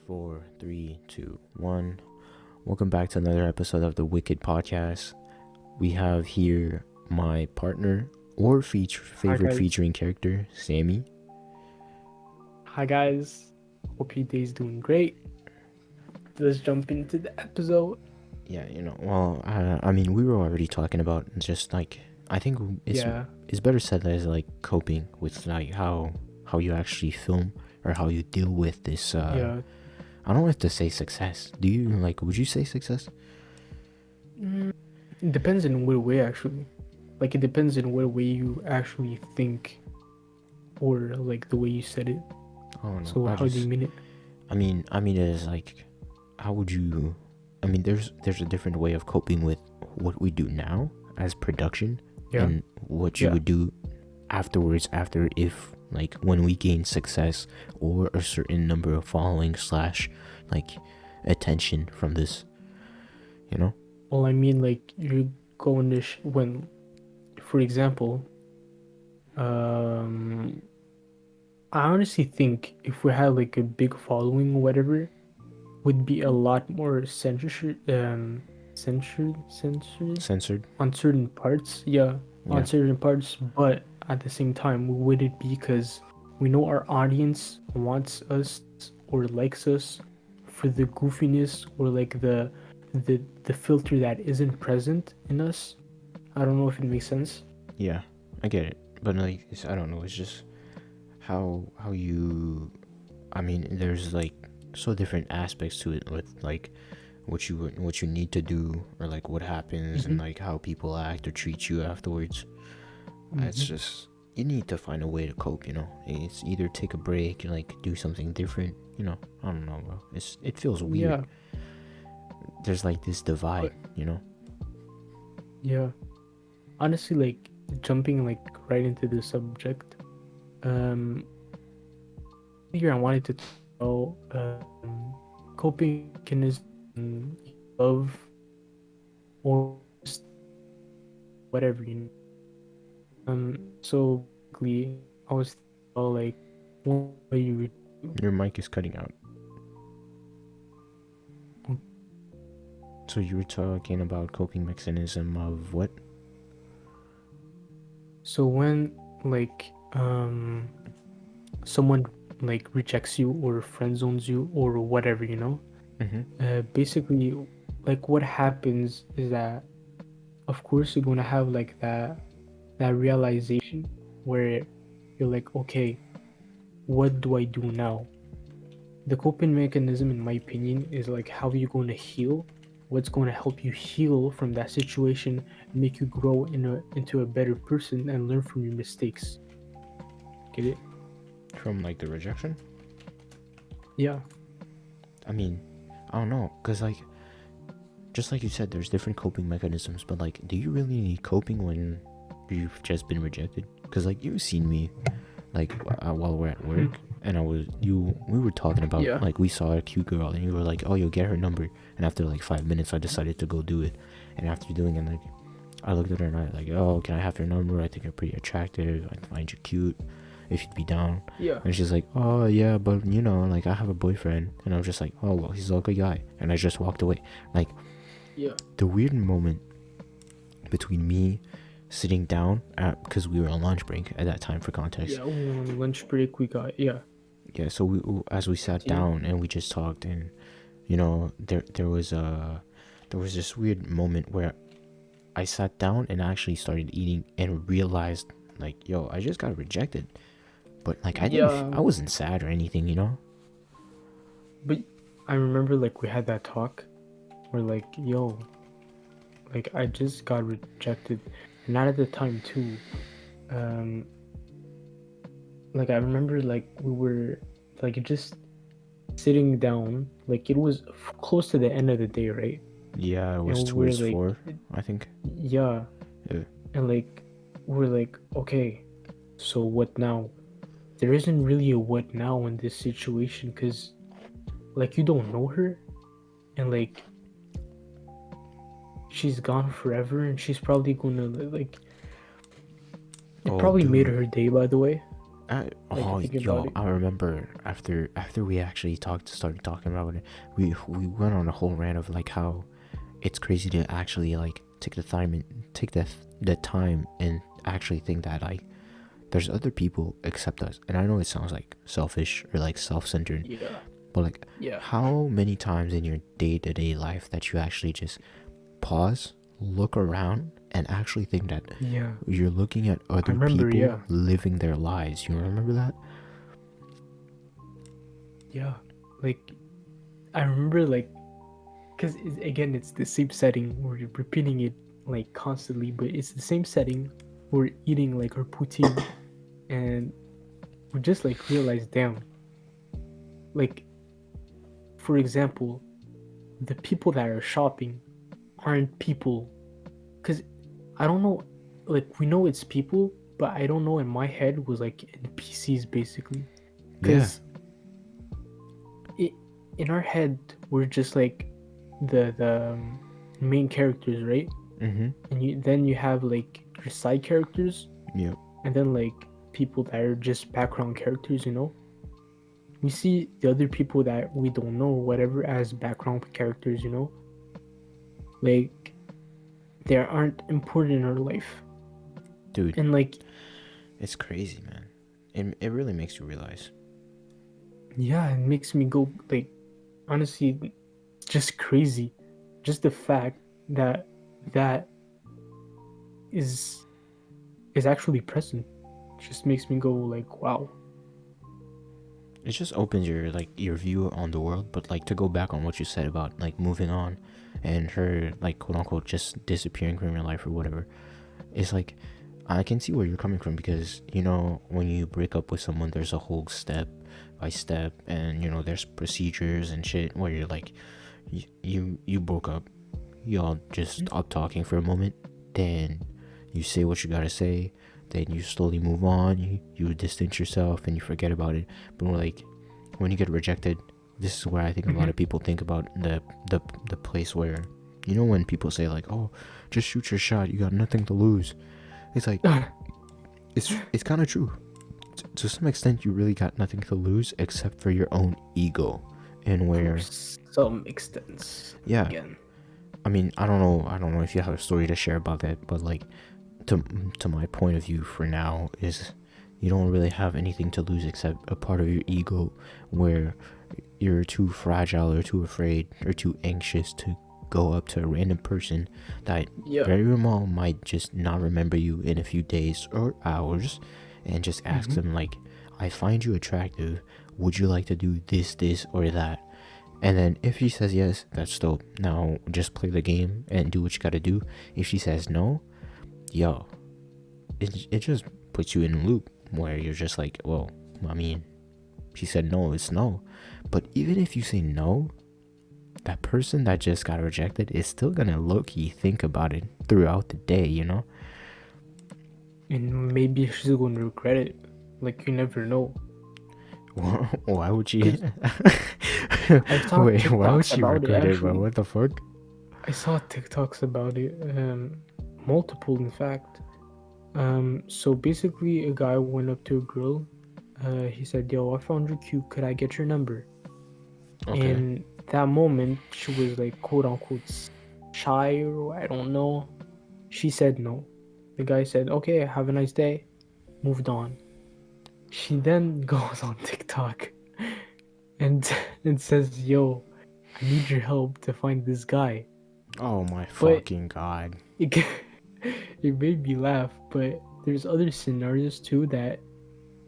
Four, three, two, one. Welcome back to another episode of the Wicked podcast. We have here my partner or favorite guys. featuring character, Sammy. Hi guys. Hope your day's doing great. Let's jump into the episode. Yeah, I mean, we were already talking about just like I think it's better said as like coping with like how you actually film or how you deal with this. I don't have to say success. Do you would you say success? It depends in what way actually. Like it depends in what way you actually think, or like the way you said it. Oh no. So how do you mean it? I mean it is like, how would you? I mean, there's a different way of coping with what we do now as production, and what you would do afterwards after if like when we gain success or a certain number of following slash like attention from this, you know. Well, I mean, like you're going to when, for example, I honestly think if we had like a big following or whatever, would be a lot more Censored. on certain parts. On certain parts, but at the same time, would it be because we know our audience wants us or likes us for the goofiness or like the filter that isn't present in us? I don't know if it makes sense. Yeah, I get it, but like I don't know. It's just how you. I mean, there's like so different aspects to it with like what you need to do or like what happens and like how people act or treat you afterwards. It's just you need to find a way to cope, you know. It's either take a break and like do something different, you know. I don't know, bro. It feels weird. There's like this divide, you know. Yeah, honestly, like jumping like right into the subject, here I wanted to know coping mechanism of or just whatever, you know. So basically, I was thinking about like one way you Your mic is cutting out. So you were talking about coping mechanism of what? So when like someone like rejects you or friend zones you or whatever, you know, basically like what happens is that of course you're gonna have like that realization where you're like, okay, what do I do now? The coping mechanism, in my opinion, is like how you're going to heal, what's going to help you heal from that situation and make you grow into a better person and learn from your mistakes. Get it? From like the rejection? Yeah. I mean, I don't know, cause like, just like you said, there's different coping mechanisms. But like, do you really need coping when you've just been rejected? Cause like you've seen me, like while we're at work, and we were talking about like we saw a cute girl, and you were like, oh, you'll get her number, and after like 5 minutes, I decided to go do it, and after doing it, like, I looked at her and I like, oh, can I have your number? I think you're pretty attractive. I find you cute. If you'd be down. Yeah. And she's like, oh yeah, but you know, like I have a boyfriend. And I was just like, oh well, he's a good guy. And I just walked away. Like, the weird moment between me sitting down because we were on lunch break at that time, for context. Yeah, on lunch break we got so as we sat down and we just talked, and you know, there was this weird moment where I sat down and actually started eating and realized like, yo, I just got rejected. But like I wasn't sad or anything, you know. But I remember like we had that talk where like, yo, like I just got rejected, not at the time too. Like I remember like we were like just sitting down, like it was close to the end of the day, right? Yeah, it was towards like, 4, I think. Yeah. And like we're like, okay, so what now? There isn't really a what now in this situation, because like you don't know her, and like she's gone forever, and she's probably gonna like it probably made her day, by the way. Like Oh, thinking about yo, it. I remember after we actually started talking about it, we went on a whole rant of like how it's crazy to actually like take the time and actually think that like there's other people except us. And I know it sounds like selfish or like self-centered, Yeah. but like Yeah. how many times in your day-to-day life that you actually just pause, look around, and actually think that Yeah. you're looking at I other remember. people Yeah. living their lives. You remember that? Yeah. Like I remember like because again it's the same setting. We're repeating it like constantly, but it's the same setting. We're eating like our poutine, and we just like realize, damn, like for example, the people that are shopping aren't people. Because I don't know, like we know it's people, but I don't know in my head was like NPCs basically. Yeah. Because it in our head we're just like the main characters, right? Mm-hmm. And then you have like your side characters, Yep. and then like people that are just background characters, you know. We see the other people that we don't know, whatever, as background characters, you know. Like they aren't important in our life, Dude, and like it's crazy, man. It really makes you realize. yeah, it makes me go like honestly just crazy. Just the fact that that is is actually present just makes me go like wow. It just opens your like your view on the world. But like to go back on what you said about like moving on, and her like quote unquote just disappearing from your life or whatever. It's like I can see where you're coming from, because you know when you break up with someone, there's a whole step by step, and you know there's procedures and shit where you're like you broke up, y'all just stop talking for a moment, then you say what you gotta say, then you slowly move on, you distance yourself and you forget about it. But like when you get rejected, this is where I think a lot Mm-hmm. of people think about the place where, you know, when people say like, oh, just shoot your shot, you got nothing to lose. It's like it's kind of true. To some extent, you really got nothing to lose except for your own ego. And For where, some extent yeah, again. I mean, I don't know if you have a story to share about that, but like to to my point of view for now is you don't really have anything to lose except a part of your ego, where you're too fragile or too afraid or too anxious to go up to a random person that Yeah. very well might just not remember you in a few days or hours, and just ask Mm-hmm. them like, I find you attractive, would you like to do this or that? And then if she says yes, that's dope. Now just play the game and do what you gotta do. If she says no, yo, it just puts you in a loop where you're just like, well, I mean, she said no, it's no. But even if you say no, that person that just got rejected is still gonna low-key think about it throughout the day, you know? And maybe she's going to regret it. Like you never know. Why would she? Cause I saw Wait, why would TikToks she about it regret it, bro? actually. What the fuck? I saw TikToks about it. Multiple in fact. So basically, a guy went up to a girl. He said, "Yo, I found you cute. Could I get your number?" Okay. In that moment, she was like, quote unquote, shy or I don't know. She said no. The guy said, "Okay, have a nice day." Moved on. She then goes on TikTok and and says, "Yo, I need your help to find this guy." Oh my But fucking god. it it made me laugh. But there's other scenarios too that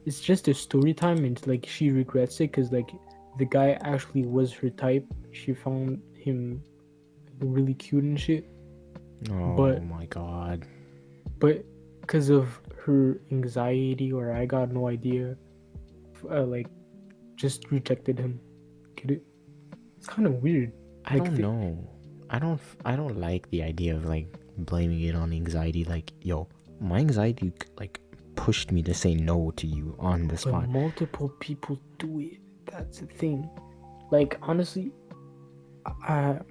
it's just a story time and like she regrets it because like the guy actually was her type. She found him really cute and shit. Oh But my god. but because of her anxiety or I got no idea, like just rejected him. Get it? It's kind of weird. I Like don't know. I don't like the idea of like blaming it on anxiety. Like, yo, my anxiety like pushed me to say no to you on the but spot. multiple people do it. That's the thing. Like honestly,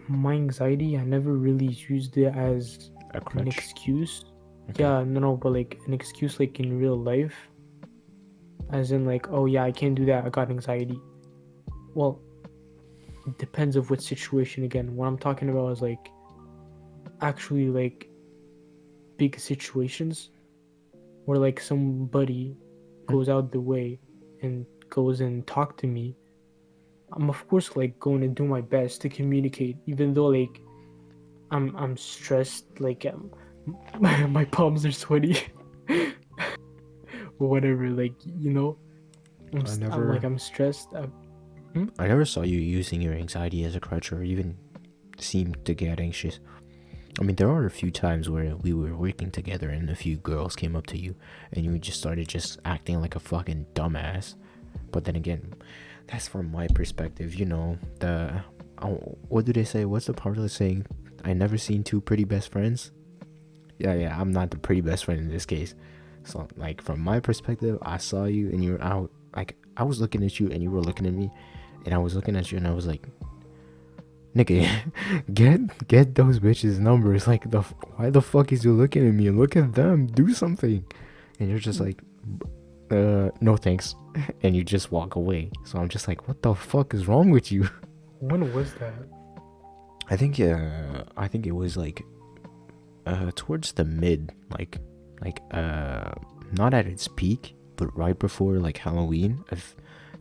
my anxiety, I never really used it as A an crutch. excuse. Okay. Yeah, no, but like an excuse, like in real life. as in like, oh yeah, I can't do that, I got anxiety. Well, it depends of what situation. Again, what I'm talking about is like actually like big situations where like somebody goes out the way and goes and talk to me. I'm of course like going to do my best to communicate, even though like I'm stressed, like my palms are sweaty or whatever. Like I I'm like never, I'm stressed. I never saw you using your anxiety as a crutch or even seemed to get anxious. I mean, there are a few times where we were working together and a few girls came up to you and you just started just acting like a fucking dumbass. But then again, that's from my perspective, what do they say? What's the popular saying? I never seen two pretty best friends. Yeah, I'm not the pretty best friend in this case. So, like, from my perspective, I saw you and you were out. Like, I was looking at you and you were looking at me, and I was looking at you and I was like, nigga, get those bitches numbers. Like, why the fuck is you looking at me? Look at them. Do something. And you're just like, no thanks. And you just walk away. So I'm just like, what the fuck is wrong with you? When was that? I think it was like towards the mid, not at its peak, but right before like Halloween, of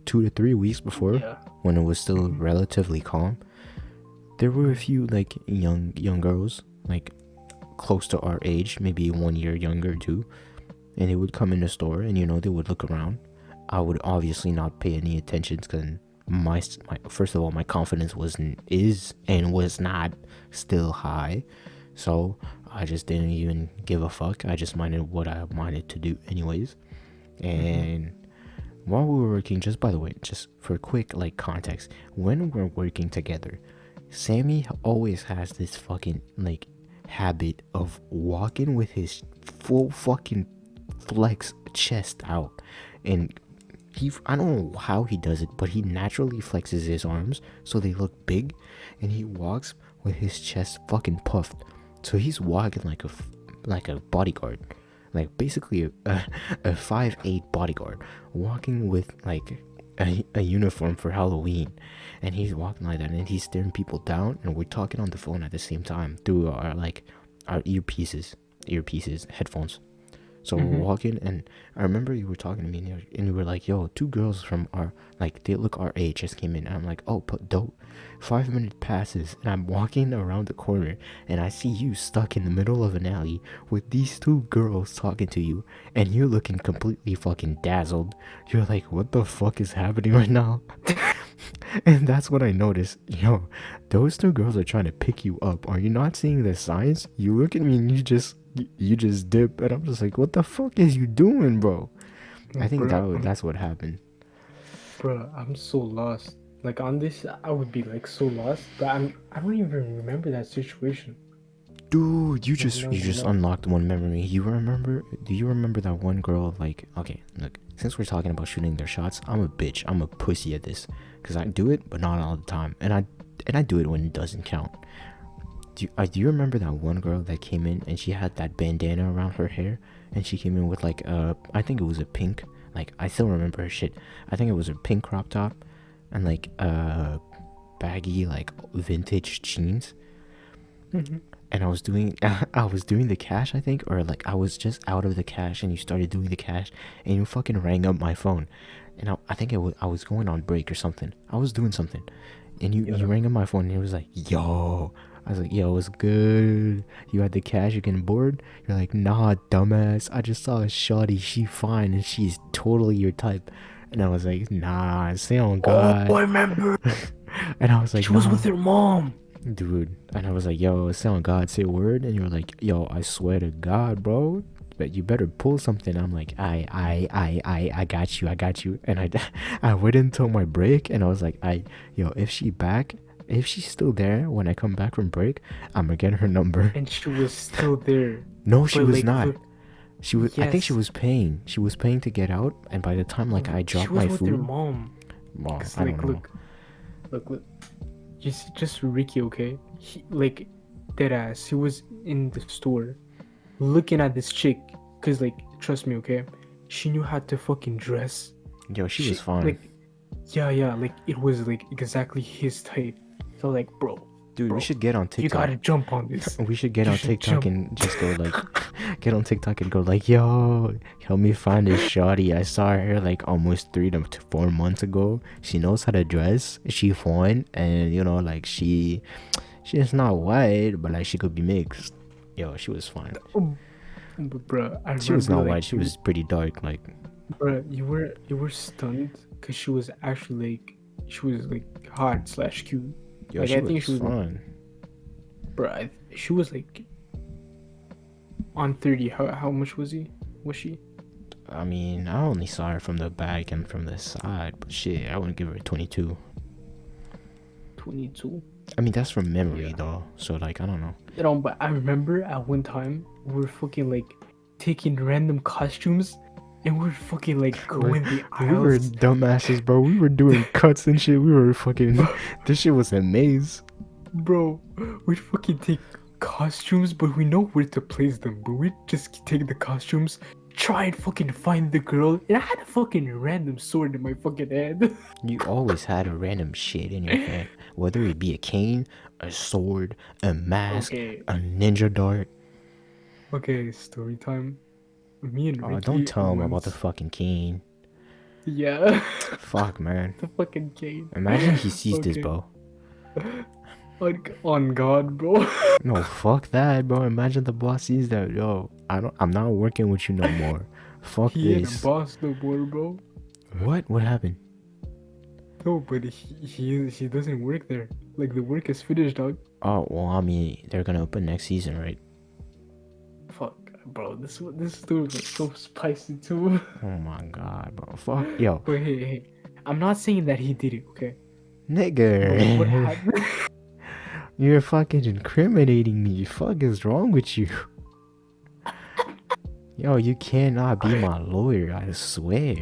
2 to 3 weeks before, Yeah. when it was still relatively calm. There were a few like young girls, like close to our age, maybe 1 year younger too, and they would come in the store and they would look around. I would obviously not pay any attention because my first of all, my confidence was not still high, so I just didn't even give a fuck. I just minded what I wanted to do anyways. And while we were working, just by the way, just for quick like context, when we're working together, Sammy always has this fucking like habit of walking with his full fucking flex chest out, and I don't know how he does it, but he naturally flexes his arms so they look big, and he walks with his chest fucking puffed. So he's walking like a bodyguard, like basically a 5'8" bodyguard, walking with like a uniform for Halloween, and he's walking like that, and he's staring people down, and we're talking on the phone at the same time through our headphones. So we're walking, and I remember you were talking to me, and you were like, "Yo, two girls from they look our age just came in." And I'm like, "Oh, but dope." 5 minutes passes, and I'm walking around the corner, and I see you stuck in the middle of an alley with these two girls talking to you, and you're looking completely fucking dazzled. You're like, "What the fuck is happening right now?" And that's what I noticed. Yo, those two girls are trying to pick you up. Are you not seeing the signs? You look at me and you just dip, and I'm just like, what the fuck is you doing, bro? I think Bro, that's what happened. I'm so lost. Like on this, I would be like so lost, but I don't even remember that situation. Dude, you Like just not you gonna just lie. unlocked one memory. Do you remember that one girl? Like, okay, look, since we're talking about shooting their shots, I'm a bitch. I'm a pussy at this because I do it, but not all the time, and I do it when it doesn't count. Do you remember that one girl that came in and she had that bandana around her hair, and she came in with like I think it was a pink, like I still remember her shit. I think it was a pink crop top and like baggy like vintage jeans. And I was doing the cash, I think, or like I was just out of the cash and you started doing the cash and you fucking rang up my phone. And I think I was going on break or something. I was doing something, and you Yeah. rang up my phone and it was like, yo. I was like, yo, what's good? You had the cash, you getting bored? You're like, nah, dumbass. I just saw a shawty, she fine and she's totally your type. And I was like, nah, say on Oh, God. I remember. And I was like, She was nah, with her mom. dude. And I was like, yo, say on God, say a word. And you were like, yo, I swear to God, bro, but you better pull something. I'm like, I got you, I got you. And I waited until my break, and I was like, yo, if she's still there when I come back from break, I'm gonna get her number. And she was still there. No, she But was like, not. look, She was. I think she yes, was paying. She was paying to get out, and by the time like I she dropped was my with her food, mom. well, Cause I don't like, know. look. You see, just Ricky, okay? Like, dead ass. He was in the store looking at this chick. Cause like, trust me, okay? She knew how to fucking dress. Yo, she was fine. Like, yeah, like it was like exactly his type. So like, Dude, we bro, should get on you TikTok. gotta jump on this. We should get You on should TikTok jump. and just go like, get on TikTok and go like, yo, help me find this shawty. I saw her like almost 3 to 4 months ago. She knows how to dress. She fine, and you know, like she's not white, but like she could be mixed. Yo, she was fine. But bro, I She was remember not like white. She was pretty dark. Like, bro, you were stunned because she was actually like hot slash cute. yo, Like she I was think she was like, fine. bro, she was like on 30. How much was she? I mean, I only saw her from the back and from the side, but shit, I wouldn't give her 22. 22. I mean, that's from memory Yeah. though, so like, I don't know. You know, but I remember at one time we were fucking like taking random costumes and we were fucking like going the We were aisles. dumbasses, bro. We were doing cuts and shit. We were fucking. This shit was a maze. Bro, we'd fucking take costumes, but we know where to place them. But we just take the costumes, try and fucking find the girl, and I had a fucking random sword in my fucking hand. You always had a random shit in your hand, whether it be a cane, a sword, a mask, Okay, a ninja dart. okay, story time. Me and Oh, Ricky don't tell him about the once. fucking cane. Yeah, Fuck, man. the fucking cane. Imagine he sees this, Okay, bro. on God, bro. No, fuck that, bro. Imagine the boss sees that. Yo, I'm not working with you no more. Fuck He ain't a this. boss no more, bro. What? What happened? No, but he doesn't work there. Like the work is finished, dog. Oh, well, I mean, they're gonna open next season, right? Fuck, bro. This dude was so spicy too. Oh my god, bro. Fuck. Yo, But hey, I'm not saying that he did it, okay? But what nigga. happened? You're fucking incriminating me. Fuck is wrong with you? Yo, you cannot be my lawyer, I swear.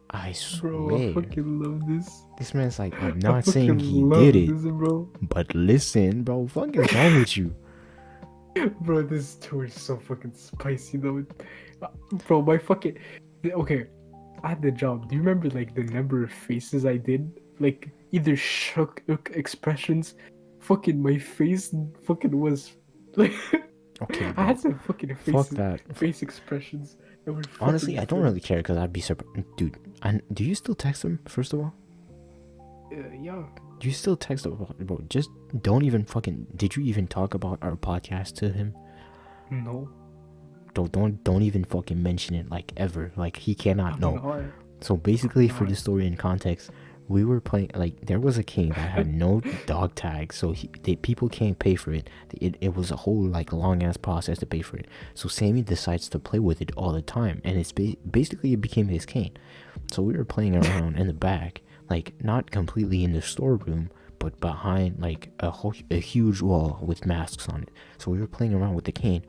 I Bro, I swear. fucking love this. This man's like, I'm I not saying fucking he love did it, this, bro. but listen, bro, fuck is wrong with you? Bro, this story is so fucking spicy though. Bro, my fucking okay. I had the job. Do you remember like the number of faces I did? Like either shook expressions. Fucking my face fucking was like Okay, I bro. had some fucking Fuck faces, that. face expressions that were Honestly, fucking I don't funny. really care because I'd be surprised. Dude, do you still text him, first of all? Yeah. Do you still text him? Bro, just don't even fucking. Did you even talk about our podcast to him? No. Don't even fucking mention it, like, ever. Like, he cannot I'm know. not. So basically, for not. the story and context, we were playing, like, there was a king that had no dog tag, so people can't pay for it. It was a whole, like, long ass process to pay for it. So Sammy decides to play with it all the time, and it's basically it became his cane. So we were playing around in the back, like, not completely in the storeroom, but behind like a huge wall with masks on it. So we were playing around with the cane,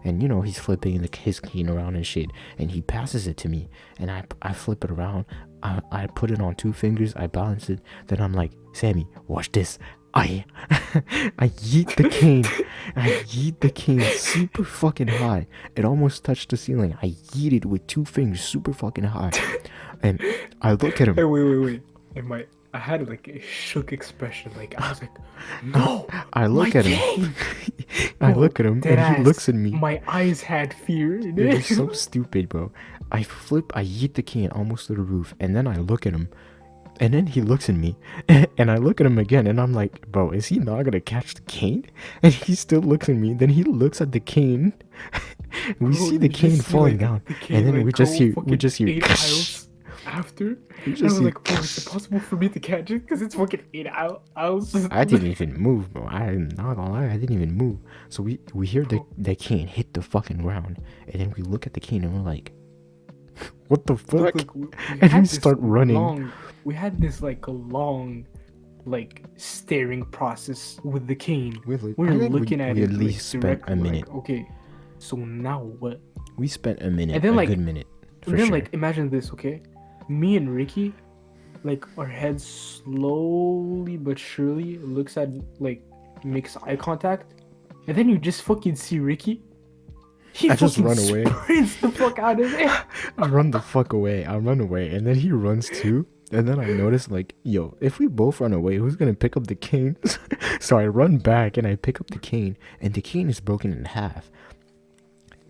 and you know, he's flipping his cane around and shit, and he passes it to me, and I flip it around. I put it on 2 fingers, I balance it, then I'm like, Sammy, watch this. I yeet the cane. I yeet the cane super fucking high. It almost touched the ceiling. I yeet it with 2 fingers super fucking high, and I look at him. Hey, wait. I had like a shook expression. Like I was like, no. I look my at him. cane!" I Bro, look at him, and he deadass, looks at me. My eyes had fear in It it. was so stupid, bro. I yeet the cane almost to the roof, and then I look at him, and then he looks at me, and I look at him again, and I'm like, bro, is he not gonna catch the cane? And he still looks at me, then he looks at the cane. We Bro, see you the just cane see, falling like, down, the cane, and then like, we just go hear, fucking 8 aisles after. we And I just was hear, like, bro, is it possible for me to catch it? Because it's fucking 8 aisles. I didn't even move, bro. I'm not gonna lie, I didn't even move. So we hear the cane hit the fucking ground, and then we look at the cane and we're like, what the fuck? Look, we And had we this start running. we had this like a long, like staring process with the cane. We I were think looking at we it at like, least spent directly, a minute. Like, okay, so now what? We spent a minute, And then, a like- good minute, for And then sure. like imagine this, okay? Me and Ricky, like our heads slowly but surely makes eye contact, and then you just fucking see Ricky He I just fucking run away. sprints the fuck out of there. I run the fuck away. I run away, and then he runs too. And then I notice, like, yo, if we both run away, who's gonna pick up the cane? So I run back and I pick up the cane, and the cane is broken in half.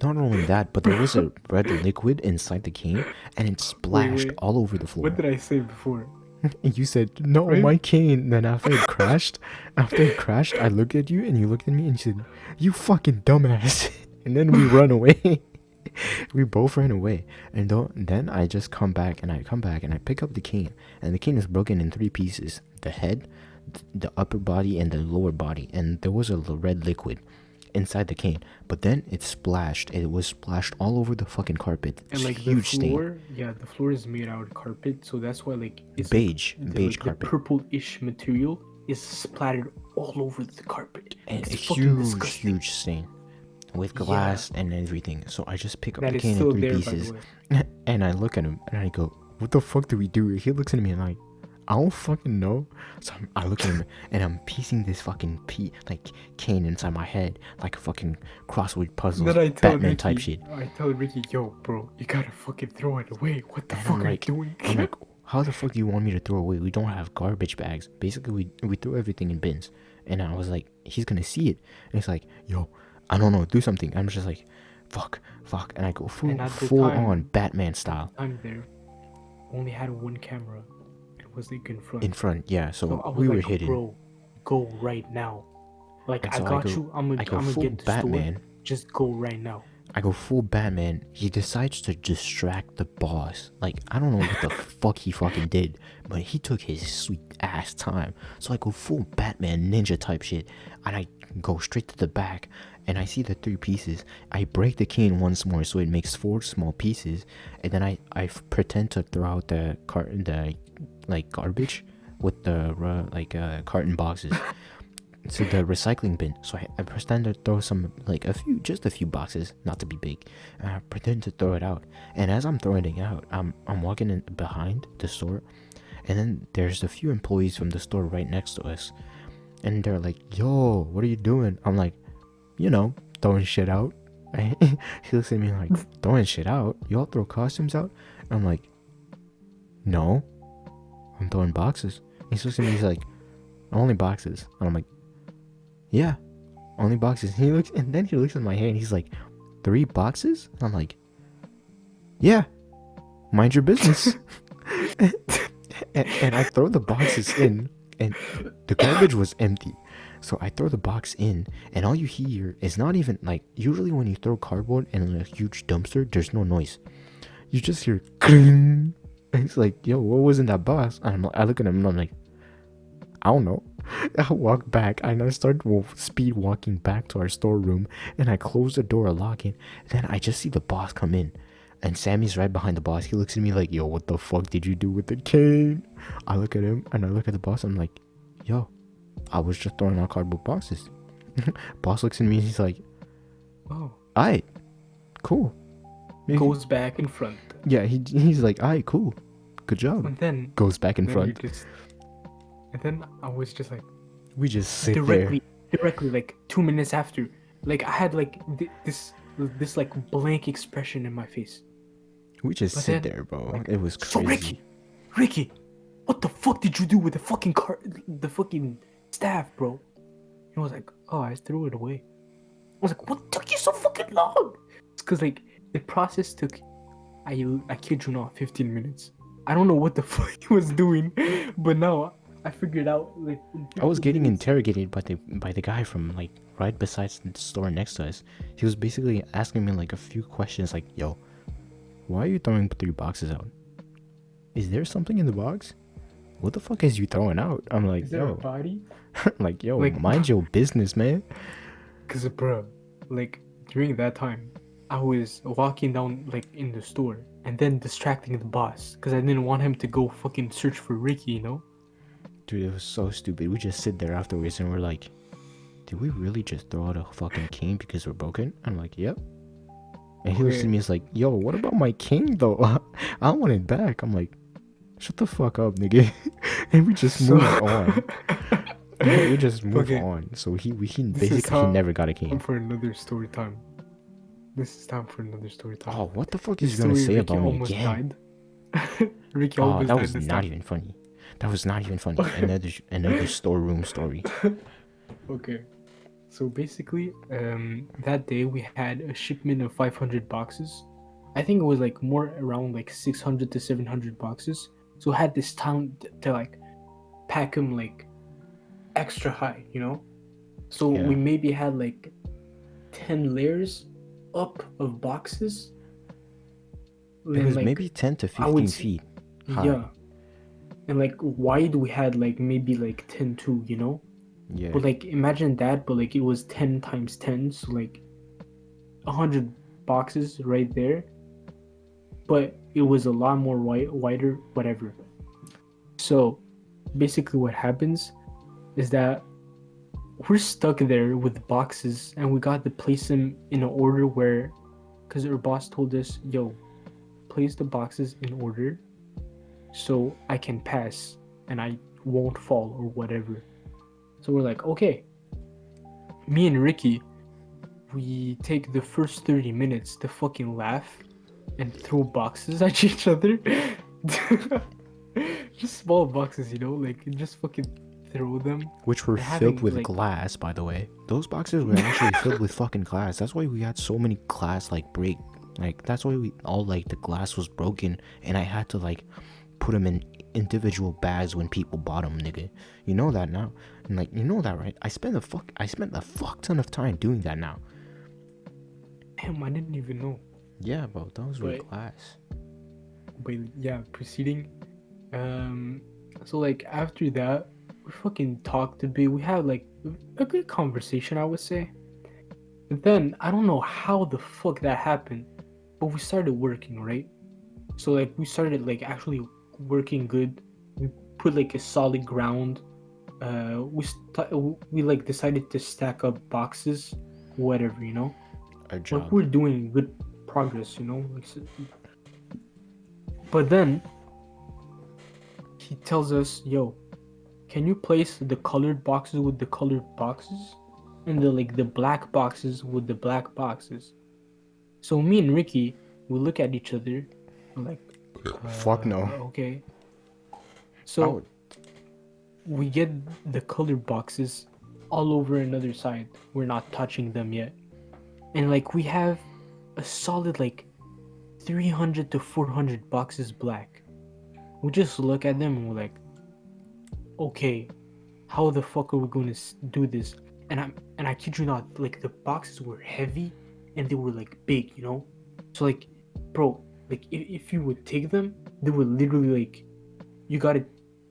Not only that, but there was a red liquid inside the cane, and it splashed Wait. all over the floor. What did I say before? And you said, no, Right? my cane. And then after it crashed, I looked at you, and you looked at me, and you said, you fucking dumbass. And then we run away. We both ran away, and then I just come back, and I pick up the cane, and the cane is broken in 3 pieces: the head, the upper body, and the lower body. And there was a red liquid inside the cane, but then it was splashed all over the fucking carpet. And like Huge the floor, stain. yeah, the floor is made out of carpet, so that's why like it's Beige like, carpet, the purple-ish material is splattered all over the carpet. and a It's fucking huge disgusting. stain with glass and everything. So I just pick up That the is cane in still 3 there, by pieces, the way. and I look at him, and I go, what the fuck do we do? He looks at me and like, I don't fucking know. So I look at him, and I'm piecing this fucking cane inside my head like a fucking crossword puzzle, Then I tell Batman Ricky, type shit. I tell Ricky, yo, bro, you gotta fucking throw it away. What the And fuck I'm are like, you doing? I'm like, how the fuck do you want me to throw away? We don't have garbage bags. Basically, we threw everything in bins. And I was like, he's gonna see it. And he's like, yo, I don't know, do something. I'm just like, fuck. And I go And at the full time- on Batman style. I'm there. Only had one camera. It was like in front. In front, yeah. So So I was we were like, hidden. bro, go right now. Like And I so got you. I'm I go gonna full get the Batman. store. Just go right now. I go full Batman. He decides to distract the boss. Like, I don't know what the fuck he fucking did, but he took his sweet ass time. So I go full Batman ninja type shit, and I go straight to the back, and I see the 3 pieces. I break the cane once more, so it makes 4 small pieces, and then I pretend to throw out the garbage with the carton boxes. To the recycling bin. So I pretend to throw just a few boxes, not to be big. I pretend to throw it out, and as I'm throwing it out, I'm walking in behind the store, and then there's a few employees from the store right next to us, and they're like, "Yo, what are you doing?" I'm like, throwing shit out. He looks at me like, "Throwing shit out? Y'all throw costumes out?" I'm like, "No, I'm throwing boxes." He looks at me, he's like, "Only boxes," and I'm like, "Yeah, only boxes." And then he looks at my hand. He's like, 3 boxes? And I'm like, "Yeah, mind your business." and I throw the boxes in, and the garbage was empty. So I throw the box in, and all you hear is not even like, usually when you throw cardboard in a huge dumpster, there's no noise. You just hear cling. And it's like, yo, what was in that box? And I look at him and I'm like, I don't know. I walk back and I start speed walking back to our storeroom, and I close the door, lock it. Then I just see the boss come in, and Sammy's right behind the boss. He looks at me like, yo, what the fuck did you do with the cane? I look at him and I look at the boss. I'm like, yo, I was just throwing out cardboard boxes. Boss looks at me and he's like, Oh. alright, cool. Goes back in front. Yeah, he's like, alright, cool. Good job. And then Goes back in then front. and then I was just like We just sit directly like 2 minutes after, like I had like this like blank expression in my face. We just But sit then, there, bro. like, It was crazy. So Ricky, what the fuck did you do with the fucking staff, bro? He was like, oh, I threw it away. I was like, what took you so fucking long? It's because like the process took, I kid you not, 15 minutes. I don't know what the fuck he was doing, but now I figured out like. I was getting interrogated by the guy from like right beside the store next to us. He was basically asking me like a few questions, like, "Yo, why are you throwing 3 boxes out? Is there something in the box? What the fuck is you throwing out?" I'm like, Is there a "Yo," body? like, "Yo, Like- mind your business, man." Cause bro, like during that time, I was walking down like in the store and then distracting the boss because I didn't want him to go fucking search for Ricky, you know? Dude, it was so stupid. We just sit there afterwards and we're like, "Did we really just throw out a fucking cane because we're broken?" I'm like, "Yep." And he looks at me, he's like, "Yo, what about my cane though? I want it back." I'm like, "Shut the fuck up, nigga." And we just move on. We just move Okay. on. So he This is basically he how- never got a cane. For another story time. This is time for another story time. Oh, what the fuck This is you gonna story, say Ricky about me almost again? died. Ricky Oh, almost that died was this not time. even funny. That was not even funny. Another storeroom story. Okay. So basically, that day we had a shipment of 500 boxes. I think it was like more around like 600 to 700 boxes. So I had this time to like pack them like extra high, you know? So we Yeah, maybe had like 10 layers up of boxes. it And was like, maybe 10 to I would 15 say, feet high. yeah. And like wide we had like maybe like 10 too, you know? Yeah, But like imagine that, but like it was 10 times 10, so like 100 boxes right there, but it was a lot more wider, whatever. So basically, what happens is that we're stuck there with boxes, and we got to place them in an order where, because our boss told us, yo, place the boxes in order so I can pass and I won't fall or whatever. So we're like, okay. Me and Ricky, we take the first 30 minutes to fucking laugh and throw boxes at each other. Just small boxes, you know, like just fucking throw them which were and filled having with like glass, by the way. Those boxes were actually filled with fucking glass. That's why we had so many glass like break. Like that's why we all like the glass was broken, and I had to like put them in individual bags when people bought them, nigga. You know that now, and like you know that, right? I spent a fuck ton of time doing that now. damn, I didn't even know. Yeah, bro, those were But glass. yeah, proceeding. Um so like after that, we fucking talked a bit. We had like a good conversation, I would say. And then I don't know how the fuck that happened, but we started working, right? So like we started like actually working good. We put like a solid ground. We like decided to stack up boxes, whatever, you know. A Like job. we're doing good progress, you know. Like, but then he tells us, "Yo, can you place the colored boxes with the colored boxes, and the black boxes with the black boxes?" So me and Ricky, we look at each other, we're like, Fuck no. okay. I So would. we get the colored boxes all over another side. We're not touching them yet. And like we have a solid like 300 to 400 boxes black. We just look at them and we're like, okay, how the fuck are we going to do this? And I kid you not, like the boxes were heavy and they were like big, you know? So like, bro, like if you would take them, they were literally like, you gotta,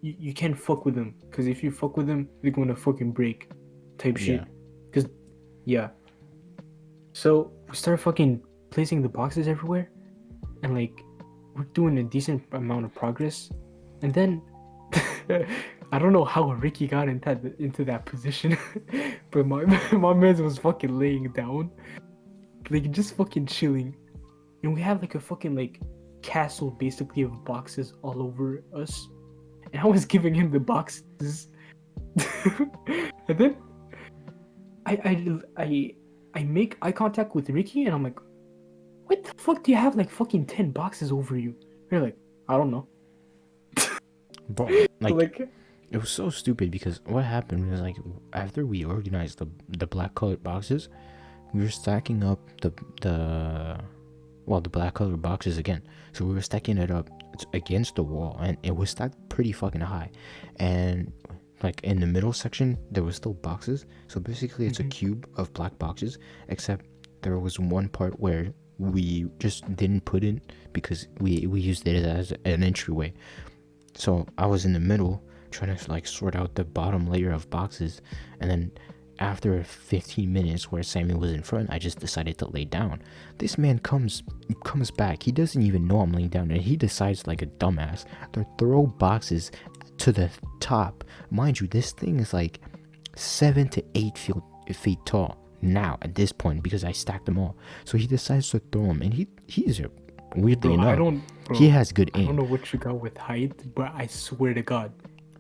you can't fuck with them, because if you fuck with them, they're gonna fucking break, type Yeah. shit. Because yeah. So we start fucking placing the boxes everywhere, and like we're doing a decent amount of progress, and then I don't know how Ricky got into that position, but my man was fucking laying down, like just fucking chilling, and we had like a fucking like castle basically of boxes all over us, and I was giving him the boxes, and then I I I I make eye contact with Ricky, and I'm like, what the fuck do you have like fucking 10 boxes over you? You're like, I don't know. Bro, So like like, it was so stupid because what happened was like after we organized the black colored boxes, we were stacking up the black colored boxes again. So we were stacking it up against the wall, and it was stacked pretty fucking high. And like in the middle section, there was still boxes. So basically, it's a mhm. cube of black boxes, except there was one part where we just didn't put in because we used it as an entryway. So I was in the middle trying to like sort out the bottom layer of boxes, and then after 15 minutes where Sammy was in front, I just decided to lay down. This man comes back. He doesn't even know I'm laying down, and he decides like a dumbass to throw boxes to the top. Mind you, this thing is like 7 to 8 feet tall now at this point because I stacked them all. So he decides to throw them, and he's weirdly Bro, enough, he has good I don't aim. know what you got with height, but I swear to God,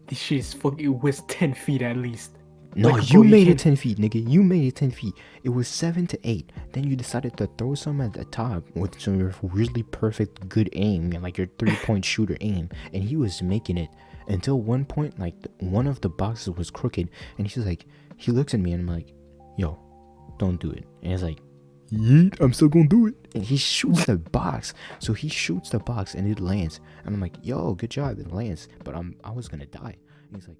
this shit is fucking, it was 10 feet at least. No, Like, bro, you you made it can't. 10 feet, nigga. You made it 10 feet. It was 7 to 8. Then you decided to throw some at the top with some really perfect, good aim, and like your 3-point shooter aim. And he was making it until one point, like one of the boxes was crooked. And he's like, he looks at me and I'm like, yo, don't do it. And he's like, yeet, I'm still gonna do it. And he shoots the box. So he shoots the box and it lands. And I'm like, yo, good job, it lands. But I was gonna die. And he's like,